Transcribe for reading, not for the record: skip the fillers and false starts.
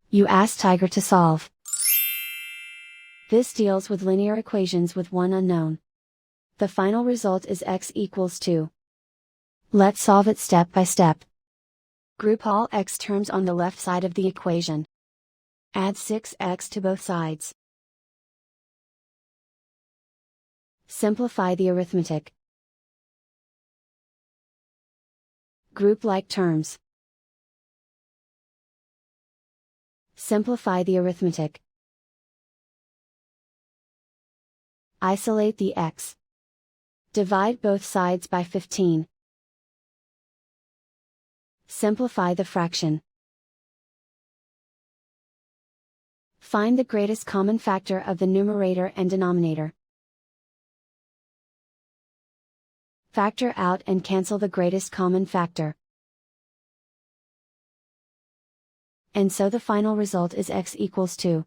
You ask Tiger to solve. This deals with linear equations with one unknown. The final result is x equals 2. Let's solve it step by step. Group all x terms on the left side of the equation. Add 6x to both sides. Simplify the arithmetic. Group like terms. Simplify the arithmetic. Isolate the x. Divide both sides by 15. Simplify the fraction. Find the greatest common factor of the numerator and denominator. Factor out and cancel the greatest common factor. And so the final result is x equals 2.